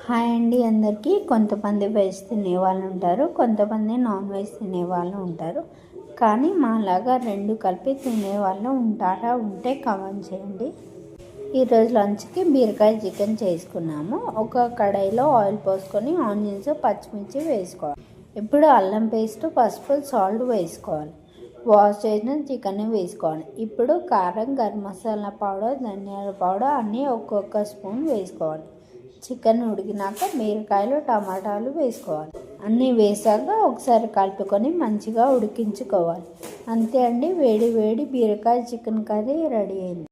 Hi అండి అందరికీ. కొంతమంది వెజ్ తినే వాళ్ళు ఉంటారు, కొంతమంది నాన్ వెజ్ తినే వాళ్ళు ఉంటారు. కానీ మాలాగా రెండు కలిపి తినే వాళ్ళు ఉంటారా? ఉంటే కామెంట్ చేయండి. ఈరోజు లంచ్కి బీరకాయ చికెన్ చేసుకున్నాము. ఒక కడాయిలో ఆయిల్ పోసుకొని ఆనియన్స్, పచ్చిమిర్చి వేసుకోవాలి. ఇప్పుడు అల్లం పేస్ట్, పసుపు, సాల్ట్ వేసుకోవాలి. వాష్ చేసిన చికెన్ వేసుకోవాలి. ఇప్పుడు కారం, గరం మసాలా పౌడర్, ధనియాల పౌడర్ అన్నీ ఒక్కొక్క స్పూన్ వేసుకోవాలి. చికెన్ ఉడికినాక బీరకాయలు, టమాటాలు వేసుకోవాలి. అన్నీ వేసాక ఒకసారి కలుపుకొని మంచిగా ఉడికించుకోవాలి. అంతే అండి, వేడి వేడి బీరకాయ చికెన్ కర్రీ రెడీ అయింది.